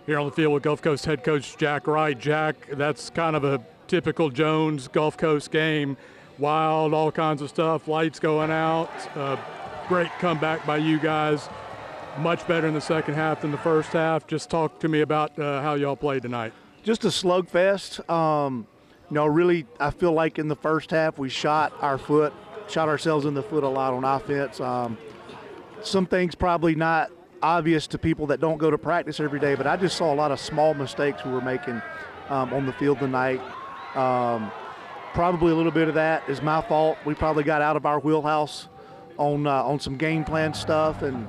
Here on the field with Gulf Coast head coach Jack Wright. Jack, that's kind of a typical Jones Gulf Coast game. Wild, all kinds of stuff, lights going out. Great comeback by you guys. Much better in the second half than the first half. Just talk to me about how y'all played tonight. Just a slugfest. Really, I feel like in the first half we shot ourselves in the foot a lot on offense. Some things probably not obvious to people that don't go to practice every day, but I just saw a lot of small mistakes we were making on the field tonight. Probably a little bit of that is my fault. We probably got out of our wheelhouse on some game plan stuff, and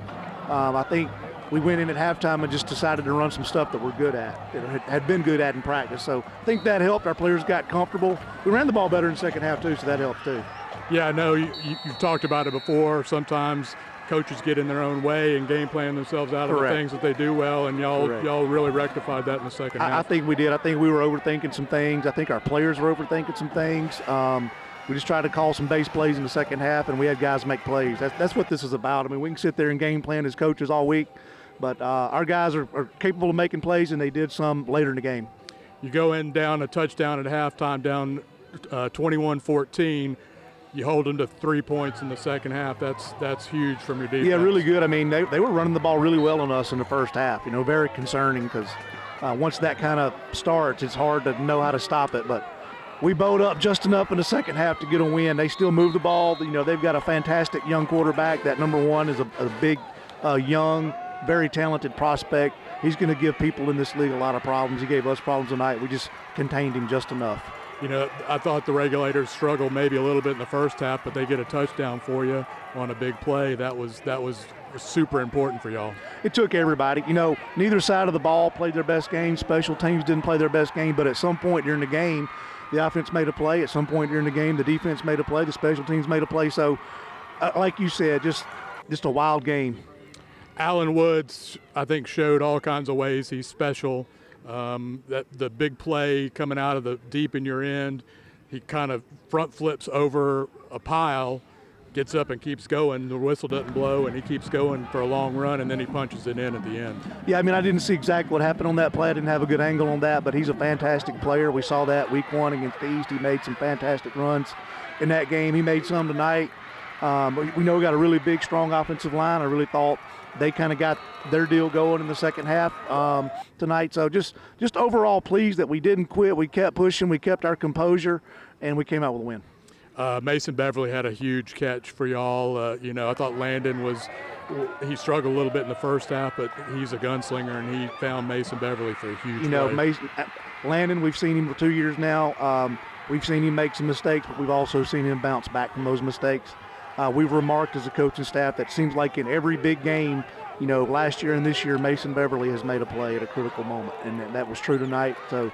I think we went in at halftime and just decided to run some stuff that we're good at, that had been good at in practice. So I think that helped. Our players got comfortable. We ran the ball better in the second half too, so that helped too. Yeah, I know you've talked about it before. Sometimes coaches get in their own way and game plan themselves out of the things that they do well, and y'all really rectified that in the second half. I think we did. I think we were overthinking some things. I think our players were overthinking some things. We just tried to call some base plays in the second half, and we had guys make plays. That's what this is about. I mean, we can sit there and game plan as coaches all week, but our guys are capable of making plays, and they did some later in the game. You go in down a touchdown at halftime, down 21-14. You hold them to 3 points in the second half. That's huge from your defense. Yeah, really good. I mean, they were running the ball really well on us in the first half. Very concerning because once that kind of starts, it's hard to know how to stop it. But we bowed up just enough in the second half to get a win. They still move the ball. They've got a fantastic young quarterback. That number one is a big, young, very talented prospect. He's going to give people in this league a lot of problems. He gave us problems tonight. We just contained him just enough. I thought the Regulators struggled maybe a little bit in the first half, but they get a touchdown for you on a big play. That was super important for y'all. It took everybody. Neither side of the ball played their best game. Special teams didn't play their best game, but at some point during the game, the offense made a play. At some point during the game, the defense made a play. The special teams made a play. So, like you said, just a wild game. Allen Woods, I think, showed all kinds of ways he's special. That the big play coming out of the deep in your end, he kind of front flips over a pile, gets up and keeps going. The whistle doesn't blow, and he keeps going for a long run, and then he punches it in at the end. Yeah, I mean, I didn't see exactly what happened on that play. I didn't have a good angle on that, but he's a fantastic player. We saw that week one against the East. He made some fantastic runs in that game. He made some tonight. We know we got a really big, strong offensive line. I really thought they kind of got their deal going in the second half tonight. So just overall pleased that we didn't quit. We kept pushing. We kept our composure, and we came out with a win. Mason Beverly had a huge catch for y'all. I thought Landon he struggled a little bit in the first half, but he's a gunslinger, and he found Mason Beverly for a huge play. Landon, we've seen him for 2 years now. We've seen him make some mistakes, but we've also seen him bounce back from those mistakes. We've remarked as a coaching staff that seems like in every big game, last year and this year, Mason Beverly has made a play at a critical moment, and that was true tonight. So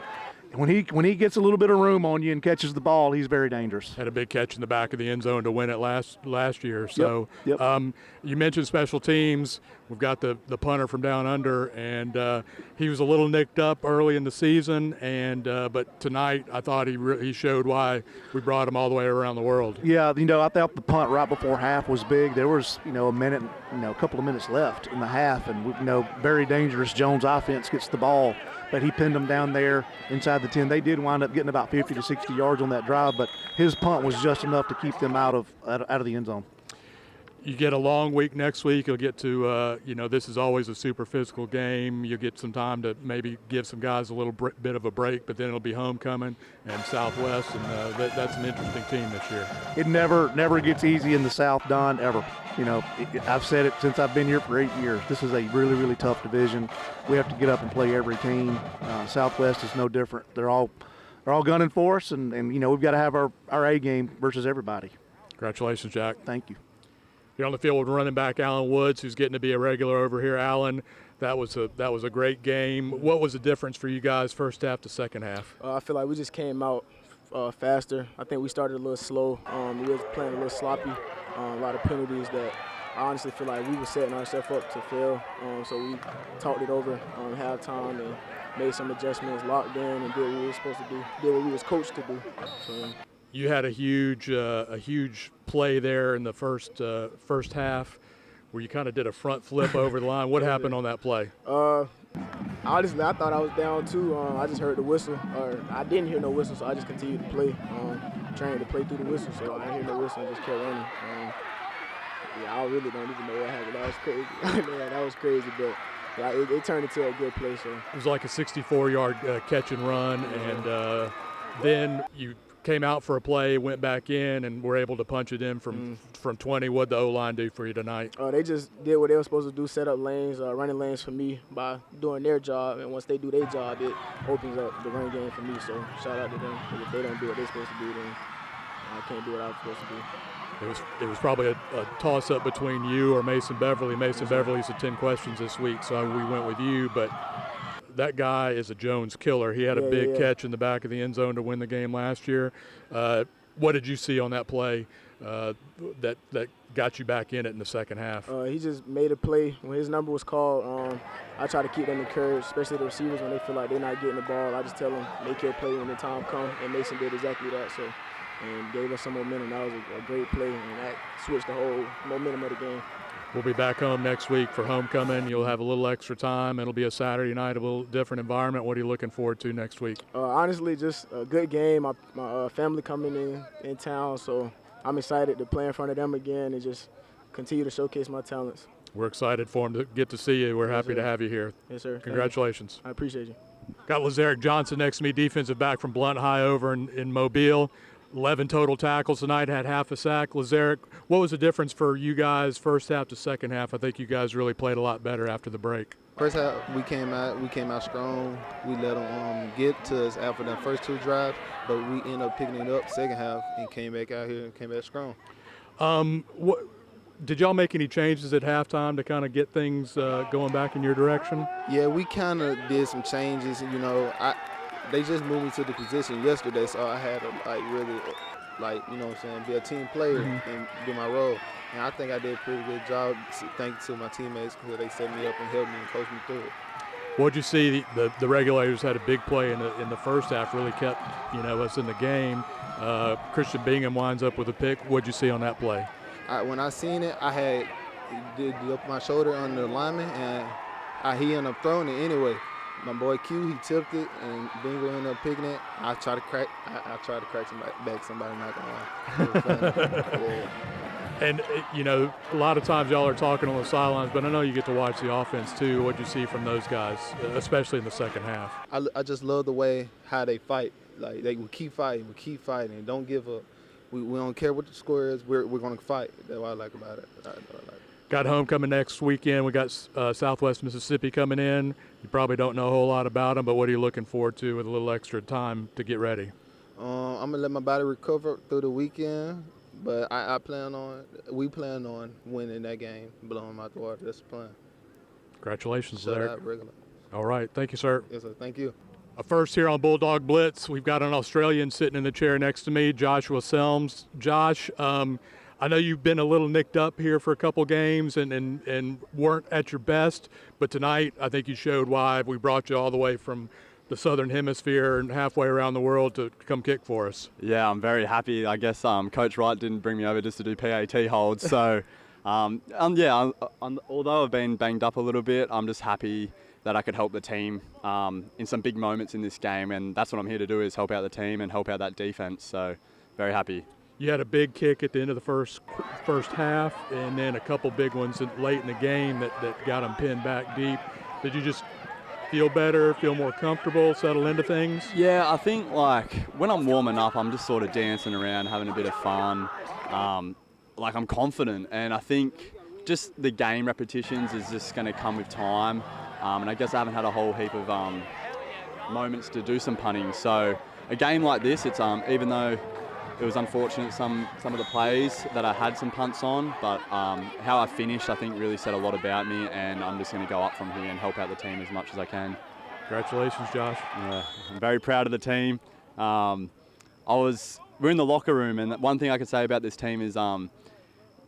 when he gets a little bit of room on you and catches the ball, he's very dangerous. Had a big catch in the back of the end zone to win it last year. So Yep. You mentioned special teams. We've got the punter from down under, and he was a little nicked up early in the season, and but tonight I thought he showed why we brought him all the way around the world. Yeah, I thought the punt right before half was big. There was a couple of minutes left in the half, and very dangerous Jones offense gets the ball, but he pinned them down there inside the 10. They did wind up getting about 50 to 60 yards on that drive, but his punt was just enough to keep them out of the end zone. You get a long week next week. You'll get to, this is always a super physical game. You'll get some time to maybe give some guys a little bit of a break, but then it'll be homecoming and Southwest, and that's an interesting team this year. It never gets easy in the South, Don, ever. I've said it since I've been here for 8 years. This is a really, really tough division. We have to get up and play every team. Southwest is no different. They're all gunning for us, and we've got to have our A game versus everybody. Congratulations, Jack. Thank you. You're on the field with running back Allen Woods, who's getting to be a regular over here. Allen, that was a great game. What was the difference for you guys first half to second half? I feel like we just came out faster. I think we started a little slow. We was playing a little sloppy. A lot of penalties that I honestly feel like we were setting ourselves up to fail. So we talked it over on halftime and made some adjustments, locked in, and did what we were supposed to do, did what we was coached to do. So, you had a huge play there in the first half where you kind of did a front flip over the line. What happened on that play? Honestly, I thought I was down too. I just heard the whistle, or I didn't hear no whistle, so I just continued to play, trying to play through the whistle. So I didn't hear no whistle and just kept running. I really don't even know what happened. That was crazy. Yeah, that was crazy, but yeah, it turned into a good play. So it was like a 64-yard catch and run, and then you came out for a play, went back in, and were able to punch it in from 20. What'd the O-line do for you tonight? They just did what they were supposed to do, set up lanes, running lanes for me by doing their job. And once they do their job, it opens up the run game for me. So shout out to them. If they don't do what they're supposed to do, then I can't do what I'm supposed to do. It was probably a toss-up between you or Mason Beverly. Mason Beverly said 10 questions this week, so we went with you. But that guy is a Jones killer. He had a big catch in the back of the end zone to win the game last year. What did you see on that play that got you back in it in the second half? He just made a play. When his number was called, I try to keep them encouraged, especially the receivers when they feel like they're not getting the ball. I just tell them, make your play when the time comes, and Mason did exactly that. So, and gave us some momentum. That was a great play, and that switched the whole momentum of the game. We'll be back home next week for homecoming. You'll have a little extra time. It'll be a Saturday night, a little different environment. What are you looking forward to next week? Honestly, just a good game. My family coming in town, so I'm excited to play in front of them again and just continue to showcase my talents. We're excited for them to get to see you. We're happy to have you here. Yes, sir. Congratulations. I appreciate you. Got Lazarick Johnson next to me, defensive back from Blunt High over in Mobile. 11 total tackles tonight, had half a sack. Lazarick, what was the difference for you guys first half to second half? I think you guys really played a lot better after the break. First half, we came out strong. We let them get to us after the first two drives, but we ended up picking it up second half and came back out here and came back strong. Did y'all make any changes at halftime to kind of get things going back in your direction? Yeah, we kind of did some changes. You know, they just moved me to the position yesterday, so I had to be a team player and do my role. And I think I did a pretty good job. Thanks to my teammates because they set me up and helped me and coached me through it. What'd you see? The Regulators had a big play in the first half, really kept us in the game. Christian Bingham winds up with a pick. What'd you see on that play? When I seen it, I had did up my shoulder on the lineman, and he ended up throwing it anyway. My boy Q, he tipped it, and Bingo ended up picking it. I tried to crack somebody, not gonna lie. And, a lot of times y'all are talking on the sidelines, but I know you get to watch the offense too. What'd you see from those guys, especially in the second half? I just love the way how they fight. Like, they will keep fighting, and don't give up. We don't care what the score is. We're going to fight. That's what I like about it. Got homecoming next weekend. We got Southwest Mississippi coming in. You probably don't know a whole lot about them, but what are you looking forward to with a little extra time to get ready? I'm going to let my body recover through the weekend, but we plan on winning that game, blowing them out the water. That's the plan. Congratulations, Shut Larry. out regular. All right. Thank you, sir. Yes, sir. Thank you. First here on Bulldog Blitz, we've got an Australian sitting in the chair next to me, Joshua Selmes. Josh, I know you've been a little nicked up here for a couple games and weren't at your best, but tonight I think you showed why. We brought you all the way from the Southern Hemisphere and halfway around the world to come kick for us. Yeah, I'm very happy. I guess Coach Wright didn't bring me over just to do PAT holds. So, although I've been banged up a little bit, I'm just happy that I could help the team in some big moments in this game, and that's what I'm here to do, is help out the team and help out that defense. So, very happy. You had a big kick at the end of the first half, and then a couple big ones late in the game that got them pinned back deep. Did you just feel better, feel more comfortable, settle into things? Yeah, I think when I'm warming up, I'm just sort of dancing around, having a bit of fun. I'm confident, and I think just the game repetitions is just going to come with time. And I guess I haven't had a whole heap of moments to do some punting. So a game like this, it's even though it was unfortunate some of the plays that I had some punts on, but how I finished I think really said a lot about me, and I'm just going to go up from here and help out the team as much as I can. Congratulations, Josh. Yeah, I'm very proud of the team. We're in the locker room, and one thing I can say about this team is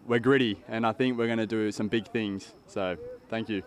we're gritty, and I think we're going to do some big things. So thank you.